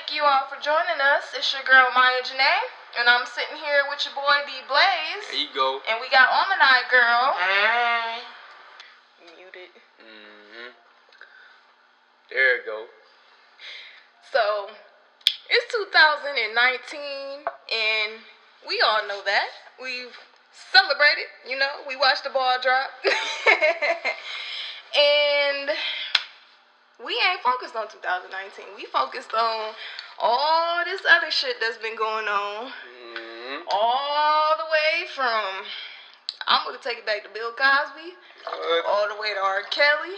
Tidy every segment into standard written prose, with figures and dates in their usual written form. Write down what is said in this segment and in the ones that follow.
Thank you all for joining us. It's your girl Miya, Janae, and I'm sitting here with your boy D.Blaze. There you go. And we got Almond girl. Hey. Muted. There you go. So, it's 2019, and we all know that. We've celebrated, we watched the ball drop. And we ain't focused on 2019. We focused on all this other shit that's been going on. All the way from, I'm going to take it back to Bill Cosby, all the way to R. Kelly.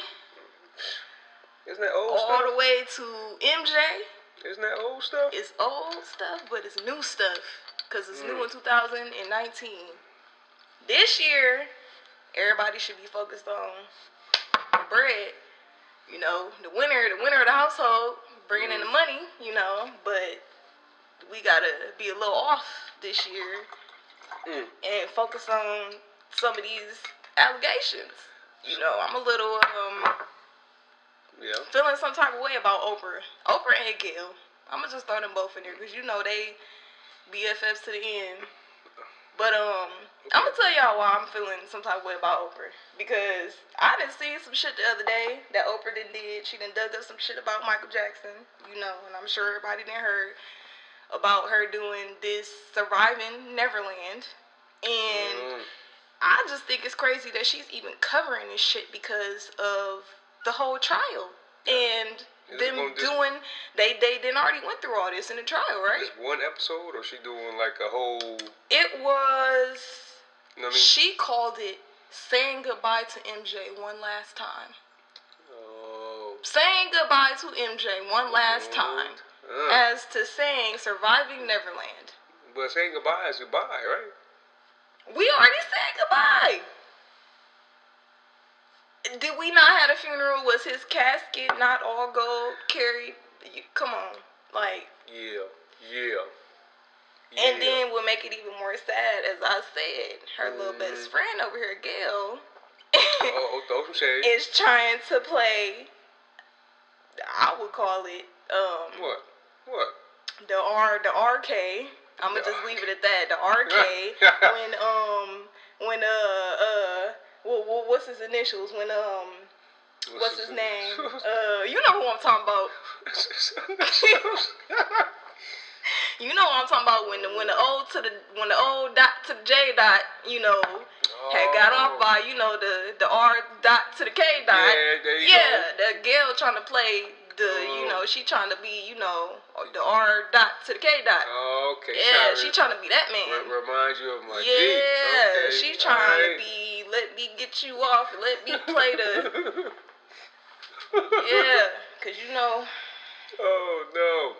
Isn't that old stuff? All the way to MJ. Isn't that old stuff? It's old stuff, but it's new stuff. Because it's new in 2019. This year, everybody should be focused on the bread. The winner of the household, bringing in the money, but we gotta be a little off this year and focus on some of these allegations. I'm a little feeling some type of way about Oprah and Gail. I'm gonna just throw them both in there because they BFFs to the end. But I'm gonna tell y'all why I'm feeling some type of way about Oprah. Because I done seen some shit the other day that Oprah did. She done dug up some shit about Michael Jackson, and I'm sure everybody done heard about her doing this Surviving Neverland. And I just think it's crazy that she's even covering this shit because of the whole trial. And them doing, they didn't already went through all this in the trial, right? Just one episode, or she doing like a whole? It was. You know what I mean? She called it saying goodbye to MJ one last time. Oh. Saying goodbye to MJ one last time, as to saying Surviving Neverland. But saying goodbye is goodbye, right? We already said goodbye. Did we not have a funeral? Was his casket not all gold carried? Come on, Yeah. And then what make it even more sad, as I said, her little best friend over here, Gail, throw some shade, is trying to play. I would call it What? The RK. I'm gonna just leave it at that. The RK when what's his initials? When what's his name? You know who I'm talking about. You know what I'm talking about when the O dot to the J dot, had got off by, the R dot to the K dot. Yeah, there you go. The Gail trying to play she trying to be, the R dot to the K dot. Oh, okay. Yeah, she trying to be that man. Reminds you of my G. Yeah, Okay, she trying to be, let me get you off, let me play the. Yeah, because Oh, no.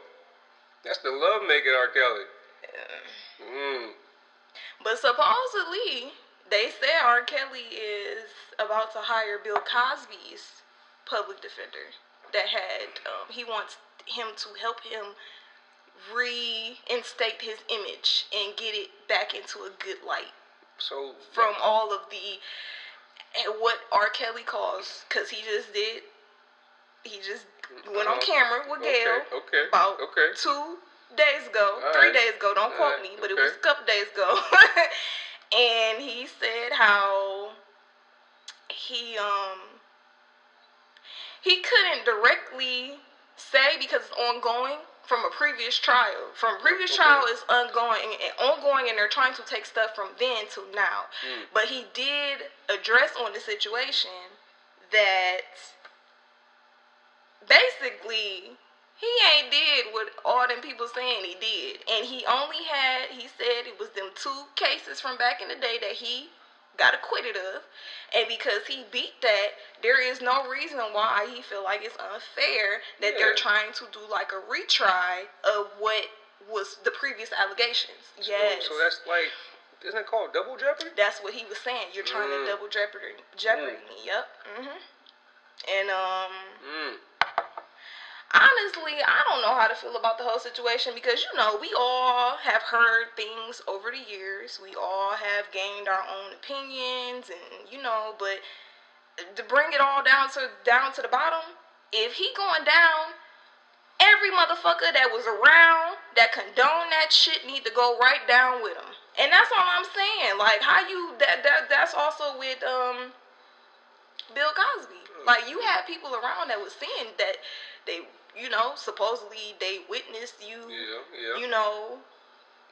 That's the love making R. Kelly. But supposedly, they say R. Kelly is about to hire Bill Cosby's public defender. That he wants him to help him reinstate his image and get it back into a good light. So from all of what R. Kelly calls, because he just went on camera with Gail about 2 days ago, 3 days ago, don't quote me, but it was a couple days ago. And he said how he couldn't directly say because it's ongoing from a previous trial. Trial is ongoing, and they're trying to take stuff from then to now. But he did address on the situation that basically he ain't did what all them people saying he did. And he said it was them 2 cases from back in the day that he got acquitted of. And because he beat that, there is no reason why he feel like it's unfair that they're trying to do like a retry of what was the previous allegations. Yes. So that's like, isn't it called double jeopardy? That's what he was saying. You're trying to double jeopardy me. Yep. And honestly, I don't know how to feel about the whole situation because, we all have heard things over the years. We all have gained our own opinions and, but to bring it all down to the bottom, if he going down every motherfucker that was around that condoned that shit need to go right down with him. And that's all I'm saying. Like, how you, that's also with, Bill Cosby. Like, you had people around that was saying that they, you know, supposedly they witnessed you, you know,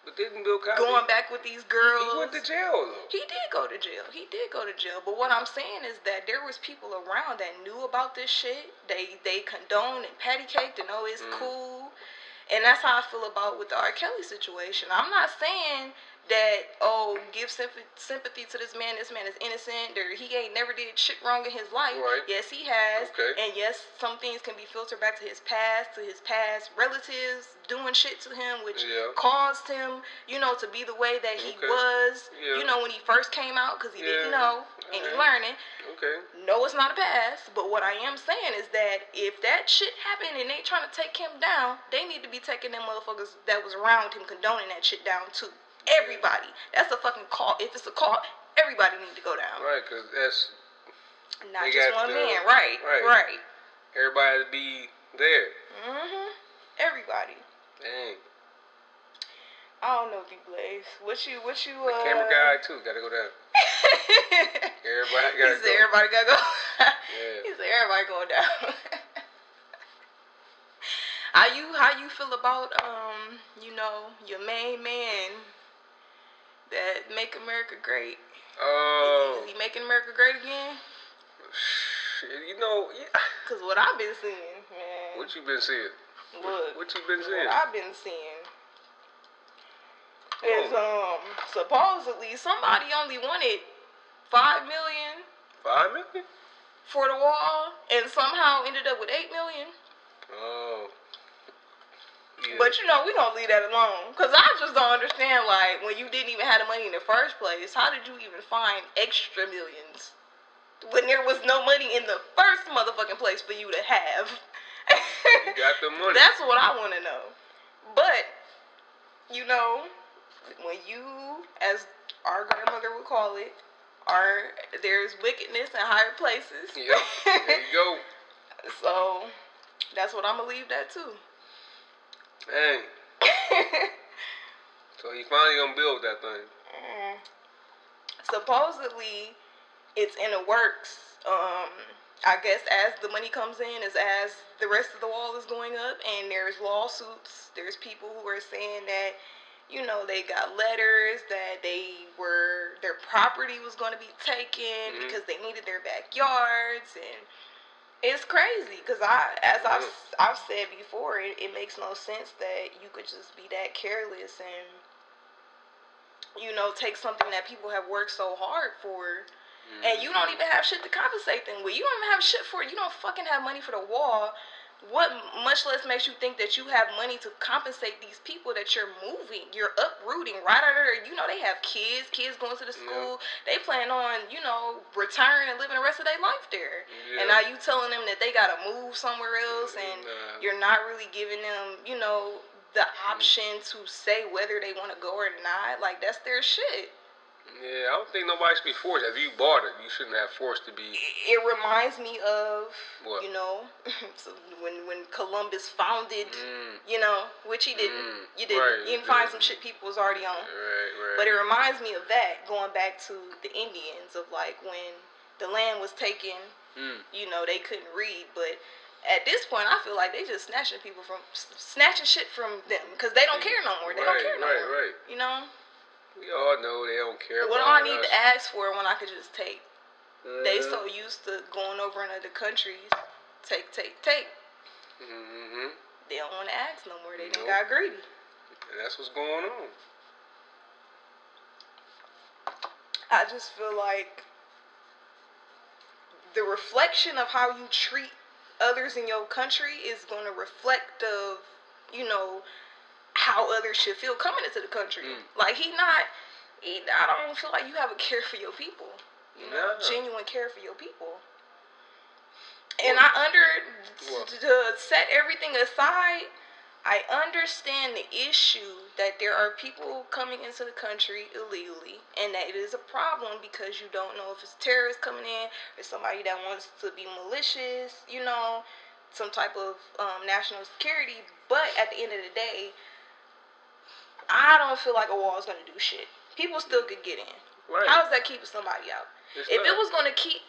but didn't Bill Cosby going back with these girls? He went to jail, though. He did go to jail. He did go to jail. But what I'm saying is that there was people around that knew about this shit. They condoned and patty caked and oh, it's cool. And that's how I feel about with the R. Kelly situation. I'm not saying that, oh, give sympathy to this man is innocent, or he ain't never did shit wrong in his life. Right. Yes, he has. Okay. And yes, some things can be filtered back to his past relatives doing shit to him, which caused him, you know, to be the way that he was, you know, when he first came out, because he didn't know, and he's learning. Okay. No, it's not a past, but what I am saying is that if that shit happened and they trying to take him down, they need to be taking them motherfuckers that was around him condoning that shit down too. Everybody. That's a fucking call. If it's a call, everybody need to go down. Right, because that's... Not just one man. Right. Everybody to be there. Mm-hmm. Everybody. Dang. I don't know, D.Blaze. What you The camera guy, too. Gotta go down. Everybody gotta go. Everybody gotta go. Yeah. He said everybody going down. How you feel about, you know, your main man that make America great? Is he making America great again? You know, Cause what I've been seeing, man. What you been seeing? What you been seeing? What I've been seeing is supposedly somebody only wanted $5 million. $5 million? For the wall, and somehow ended up with $8 million. Oh. Yeah. But you know, we don't leave that alone. Because I just don't understand, like, when you didn't even have the money in the first place, how did you even find extra millions? When there was no money in the first motherfucking place for you to have. You got the money. That's what I want to know. But, you know, when you, as our grandmother would call it, there's wickedness in higher places. Yep, there you go. So, that's what I'm going to leave that to. Dang. So he finally gonna build that thing. Supposedly, it's in the works. I guess as the money comes in, as the rest of the wall is going up, and there's lawsuits. There's people who are saying that, you know, they got letters that their property was going to be taken because they needed their backyards, and it's crazy because I've said before, it makes no sense that you could just be that careless and, you know, take something that people have worked so hard for, and you don't even have shit to compensate them with. You don't even have shit for it. You don't fucking have money for the wall. What much less makes you think that you have money to compensate these people that you're moving, you're uprooting right out of there. You know, they have kids going to the school. They plan on, you know, retiring and living the rest of their life there. And now you telling them that they gotta move somewhere else, and you're not really giving them, you know, the option to say whether they want to go or not. Like, that's their shit. Yeah, I don't think nobody should be forced. If you bought it, you shouldn't have forced to be. It reminds me of, what? You know, so when Columbus founded, you know, which he didn't. You didn't. Right, you didn't find some shit people was already on. Right. But it reminds me of that, going back to the Indians, of like when the land was taken, you know, they couldn't read, but at this point, I feel like they just snatching shit from them because they don't care no more. They don't care no more. Right. You know. We all know they don't care what about do I need us. to ask for when I could just take? They so used to going over in other countries, take. They don't want to ask no more. They done got greedy. And that's what's going on. I just feel like the reflection of how you treat others in your country is going to reflect of, you know, how others should feel coming into the country. Like, I don't feel like you have a care for your people. You know, genuine care for your people. And to set everything aside, I understand the issue that there are people coming into the country illegally, and that it is a problem because you don't know if it's terrorists coming in or somebody that wants to be malicious, you know. some type of national security. But at the end of the day, I don't feel like a wall is going to do shit. People still could get in. Right. How is that keeping somebody out? If it was going to keep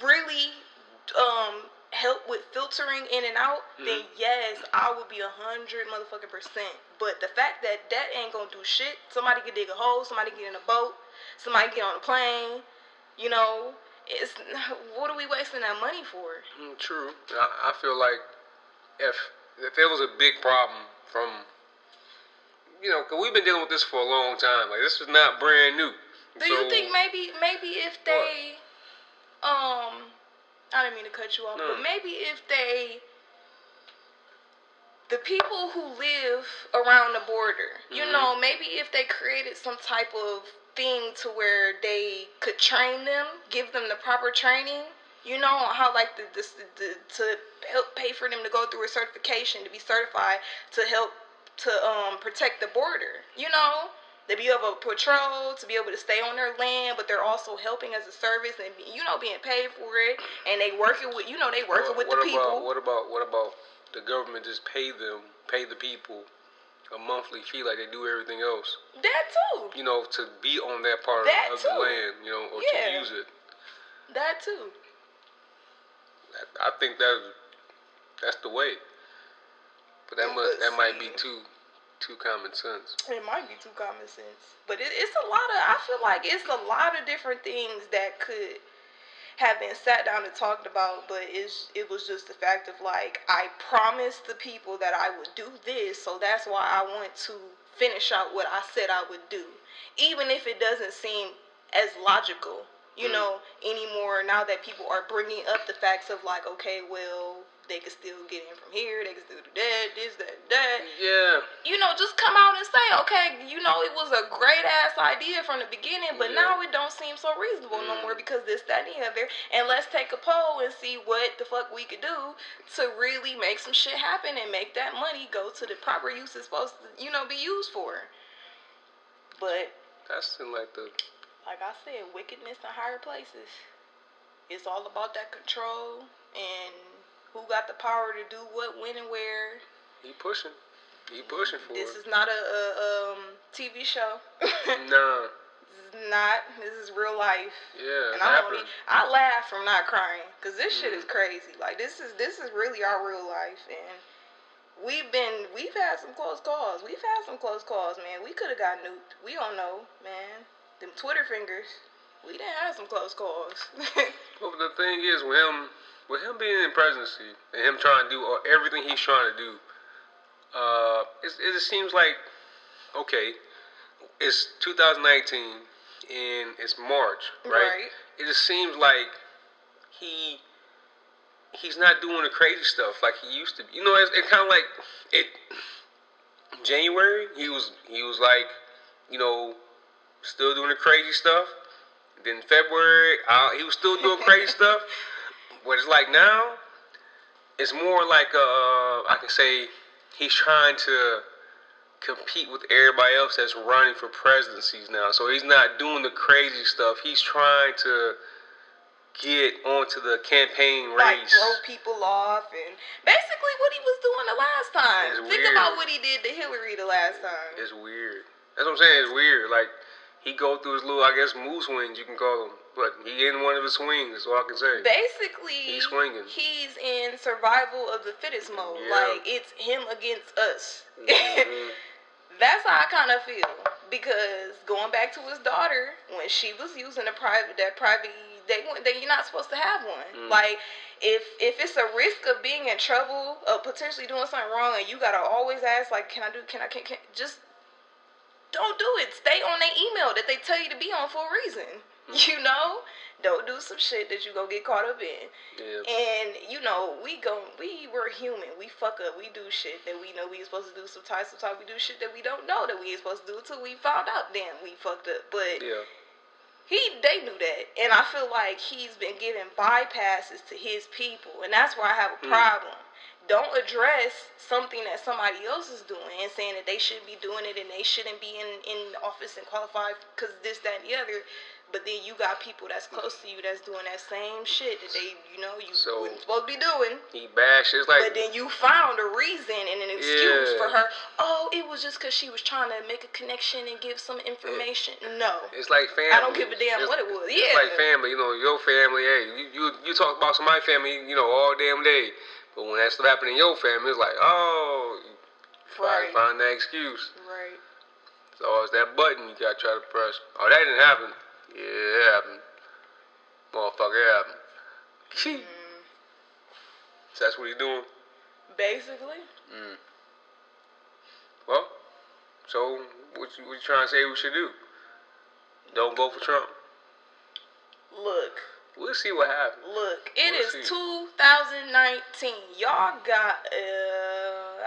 really help with filtering in and out, then yes, I would be 100 motherfucking %. But the fact that ain't gonna do shit, somebody could dig a hole, somebody get in a boat, somebody get on a plane, you know, it's, what are we wasting that money for? True. I feel like if there was a big problem from, you know, because we've been dealing with this for a long time. Like, this is not brand new. Do you think maybe if they, I didn't mean to cut you off, but maybe if the people who live around the border, you know, maybe if they created some type of thing to where they could train them, give them the proper training, you know, how like to help pay for them to go through a certification, to be certified, to help to protect the border, you know. To be able to patrol, to be able to stay on their land, but they're also helping as a service and, you know, being paid for it, and they working with, you know, they working with the people. What about the government just pay the people a monthly fee like they do everything else? That too. You know, to be on that part of the land, you know, or to use it. That too. I think that's the way. But that might be too common sense. It might be too common sense. But it's a lot of, I feel like it's a lot of different things that could have been sat down and talked about, but it was just the fact of like, I promised the people that I would do this, so that's why I want to finish out what I said I would do. Even if it doesn't seem as logical, you know, anymore, now that people are bringing up the facts of like, okay, well, they can still get in from here, they can still do that, this, that. Yeah. You know, just come out and say, okay, you know, it was a great-ass idea from the beginning, but now it don't seem so reasonable no more because this, that, and the other. And let's take a poll and see what the fuck we could do to really make some shit happen and make that money go to the proper use it's supposed to, you know, be used for. But that's in like I said, wickedness in higher places. It's all about that control and who got the power to do what, when, and where. He pushing for this it. Is not a TV show. Nah. This is not. This is real life. Yeah. And I laugh from not crying because this shit is crazy. Like this is really our real life, and we've had some close calls. We've had some close calls, man. We could have got nuked. We don't know, man. Them Twitter fingers. We done had some close calls. Well, the thing is, with him being in presidency and him trying to do everything he's trying to do, it just seems like, okay, it's 2019 and it's March, right? It just seems like he's not doing the crazy stuff like he used to. You know, it's kind of like January, he was like, you know, still doing the crazy stuff. Then February, he was still doing crazy stuff. But it's like now, it's more like I can say he's trying to compete with everybody else that's running for presidencies now. So he's not doing the crazy stuff. He's trying to get onto the campaign race. Like throw people off and basically what he was doing the last time. Think about what he did to Hillary the last time. It's weird. That's what I'm saying. It's weird. Like, he go through his little, I guess, mood swings, you can call them. But he in one of his swings, that's all I can say. Basically, he's swinging. He's in survival of the fittest mode. Yeah. Like, it's him against us. Mm-hmm. That's how I kind of feel. Because going back to his daughter, when she was using you're not supposed to have one. Mm. Like, if it's a risk of being in trouble, of potentially doing something wrong, and you gotta always ask, like, can I just don't do it. Stay on their email that they tell you to be on for a reason. You know? Don't do some shit that you gonna get caught up in. Yeah. And, you know, we're human. We fuck up. We do shit that we know we ain't supposed to do sometimes. Sometimes we do shit that we don't know that we ain't supposed to do until we found out, damn, we fucked up. But yeah. They knew that. And I feel like he's been giving bypasses to his people. And that's where I have a problem. don't address something that somebody else is doing and saying that they shouldn't be doing it and they shouldn't be in office and qualified because this, that, and the other. But then you got people that's close to you that's doing that same shit that they, you weren't supposed to be doing. He bashed. It's like, but then you found a reason and an excuse for her. Oh, it was just because she was trying to make a connection and give some information. No. It's like family. I don't give a damn what it was. It's like family. Your family, hey, you talk about somebody's family, all damn day. But when that stuff happened in your family, it's like, oh, you find that excuse. Right. So it's that button you gotta try to press. Oh, that didn't happen. Yeah, it happened. Motherfucker, it happened. So that's what he's doing? Basically. Well, so what you trying to say we should do? Don't vote for Trump. Look. We'll see what happens. Look, it is 2019. Y'all got,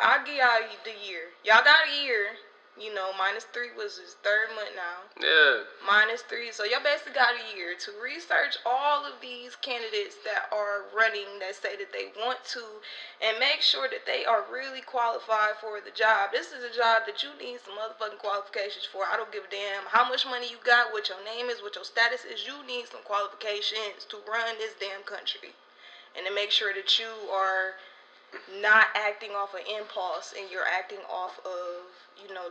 I'll give y'all the year. Y'all got a year. -3 was his 3rd month now. Yeah. -3. So y'all basically got a year to research all of these candidates that are running that say that they want to and make sure that they are really qualified for the job. This is a job that you need some motherfucking qualifications for. I don't give a damn how much money you got, what your name is, what your status is. You need some qualifications to run this damn country. And to make sure that you are not acting off of impulse and you're acting off of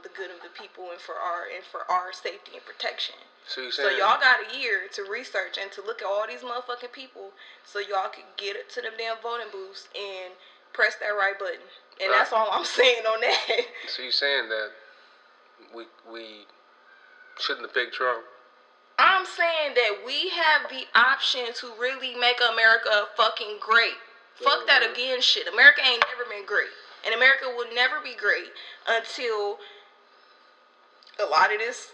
the good of the people and for our safety and protection. So y'all got a year to research and to look at all these motherfucking people so y'all can get it to them damn voting booths and press that right button. And that's all I'm saying on that. So you're saying that we shouldn't have picked Trump? I'm saying that we have the option to really make America fucking great. Fuck that again shit. America ain't never been great. And America will never be great until a lot of this,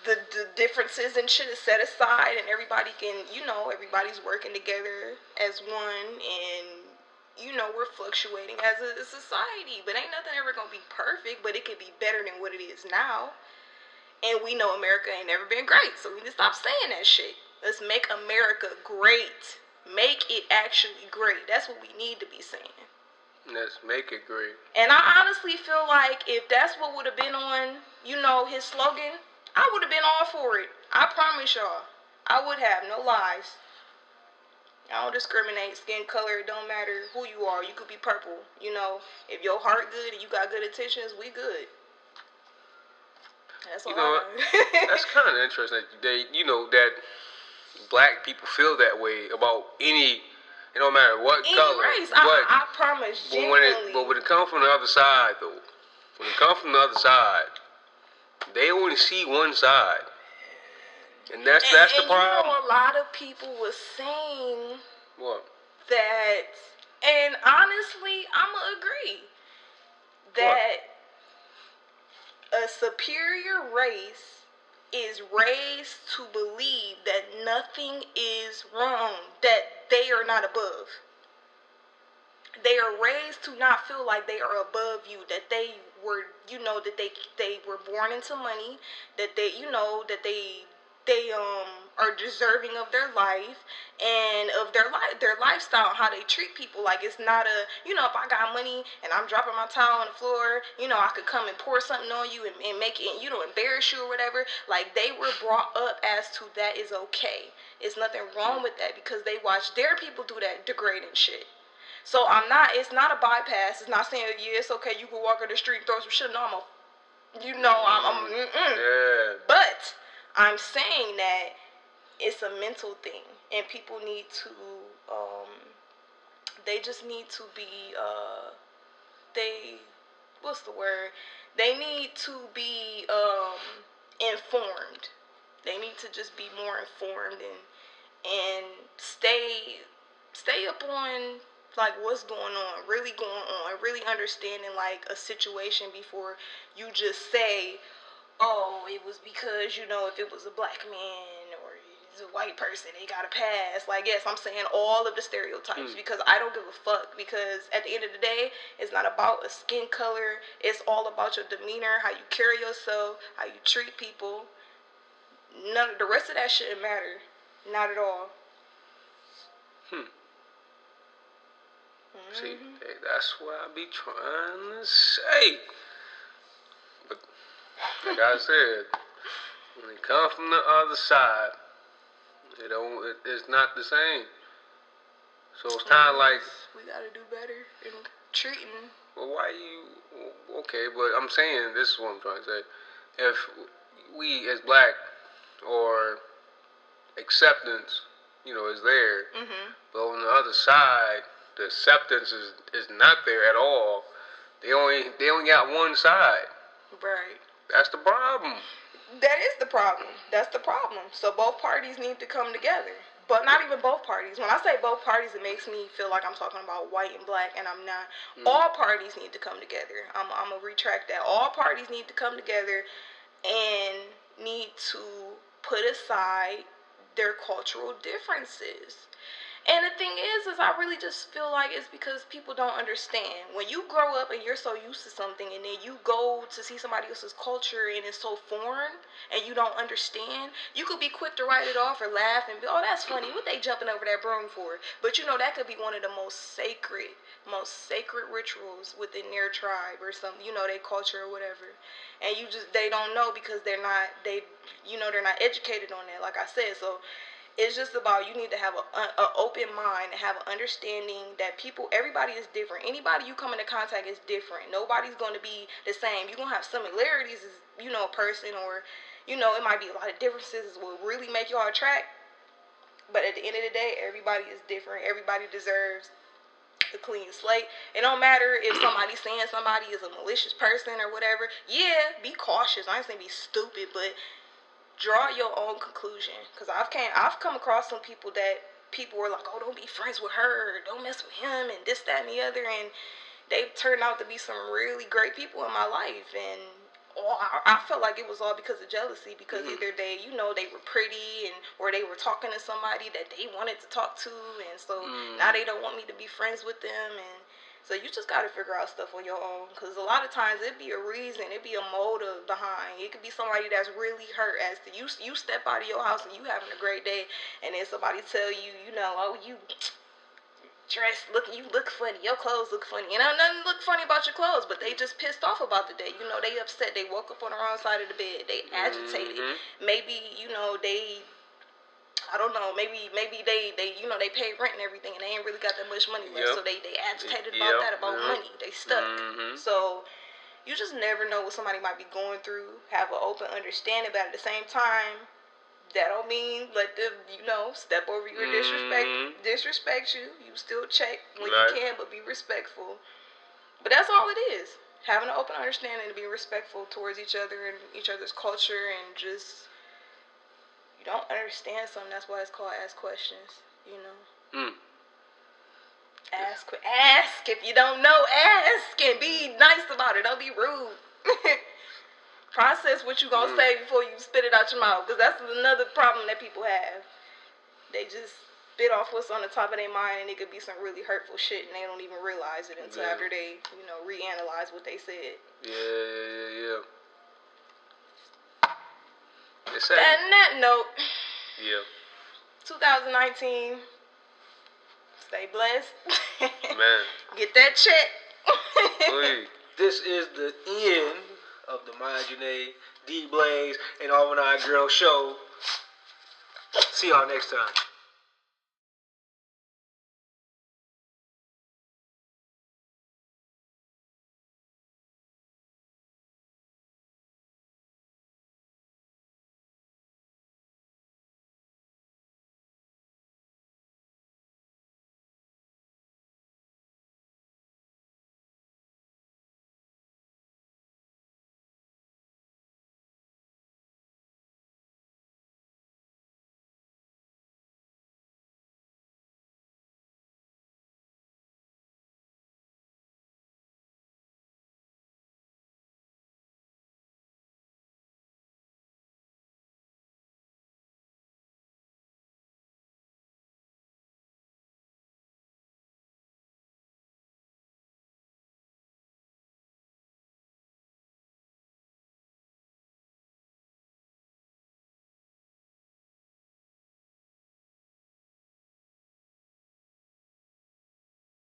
the differences and shit is set aside and everybody can, everybody's working together as one and, we're fluctuating as a society. But ain't nothing ever gonna be perfect, but it could be better than what it is now. And we know America ain't never been great, so we need to stop saying that shit. Let's make America great. Make it actually great. That's what we need to be saying. Let's make it great. And I honestly feel like if that's what would have been on, his slogan, I would have been all for it. I promise y'all. I would have. No lies. I don't discriminate. Skin color, it don't matter who you are. You could be purple. If your heart good and you got good intentions, we good. That's all that's kind of interesting. That black people feel that way about any, it don't matter what any color. Race. I promise, genuinely. But when it comes from the other side, though, they only see one side. And that's the problem. A lot of people were saying what? That, and honestly, I'ma agree that a superior race is raised to believe that nothing is wrong, that they are not above. They are raised to not feel like they are above you, that they were, that they were born into money, that they, that they are deserving of their life and of their lifestyle, how they treat people. Like, it's not a, if I got money and I'm dropping my towel on the floor, I could come and pour something on you and make it, embarrass you or whatever. Like, they were brought up as to that is okay. It's nothing wrong with that because they watch their people do that degrading shit. So it's not a bypass. It's not saying, yeah, it's okay, you can walk on the street and throw some shit. No, Yeah. But I'm saying that it's a mental thing, and people need to, they just need to be, They need to be, informed. They need to just be more informed and stay up on, like, what's going on, really understanding, like, a situation before you just say, oh, it was because, if it was a black man or it's a white person, they got a pass. Like, yes, I'm saying all of the stereotypes because I don't give a fuck, because at the end of the day, it's not about a skin color. It's all about your demeanor, how you carry yourself, how you treat people. None of the rest of that shouldn't matter. Not at all. See, that's what I be trying to say. But like I said, when it comes from the other side, it's not the same. So it's kind of like we gotta do better in treating. Well, why you? Okay, but I'm saying this is what I'm trying to say. If we as black or acceptance, is there, but on the other side, the acceptance is not there at all. They only got one side. Right. That's the problem. That is the problem. That's the problem. So both parties need to come together. But not even both parties. When I say both parties, it makes me feel like I'm talking about white and black, and I'm not. All parties need to come together. I'm going to retract that. All parties need to come together and need to put aside their cultural differences. And the thing is I really just feel like it's because people don't understand. When you grow up and you're so used to something, and then you go to see somebody else's culture and it's so foreign and you don't understand, you could be quick to write it off or laugh and be, oh, that's funny. What they jumping over that broom for? But that could be one of the most sacred rituals within their tribe or something, their culture or whatever. And they don't know because they're not educated on that, like I said. So it's just about, you need to have an open mind and have an understanding that everybody is different. Anybody you come into contact is different. Nobody's going to be the same. You're going to have similarities as, a person, or, it might be a lot of differences will really make y'all attract. But at the end of the day, everybody is different. Everybody deserves a clean slate. It don't matter if somebody's saying somebody is a malicious person or whatever. Yeah, be cautious. I ain't saying be stupid, but draw your own conclusion. Because I've come across some people that people were like, oh, don't be friends with her, don't mess with him, and this, that, and the other, and they've turned out to be some really great people in my life. And I felt like it was all because of jealousy, because either they were pretty, or they were talking to somebody that they wanted to talk to, and so now they don't want me to be friends with them. And so you just got to figure out stuff on your own, because a lot of times it'd be a reason, it'd be a motive behind. It could be somebody that's really hurt as to you step out of your house and you having a great day, and then somebody tell you, oh, you look funny, your clothes look funny. Nothing look funny about your clothes, but they just pissed off about the day. They upset, they woke up on the wrong side of the bed, they agitated. Maybe, they, I don't know, maybe they pay rent and everything, and they ain't really got that much money left, so they agitated about money. They stuck. So you just never know what somebody might be going through. Have an open understanding, but at the same time, that don't mean let them, step over you or disrespect you. You still check when you can, but be respectful. But that's all it is. Having an open understanding and being respectful towards each other and each other's culture, and just, you don't understand something, that's why it's called Ask Questions, Ask. If you don't know, ask, and be nice about it. Don't be rude. Process what you gonna say before you spit it out your mouth, because that's another problem that people have. They just spit off what's on the top of their mind, and it could be some really hurtful shit, and they don't even realize it until after they, reanalyze what they said. Yeah. And that note, 2019, stay blessed. Man. Get that check. This is the end of the Miya, Janae, D.Blaze, and Almond Girl show. See y'all next time.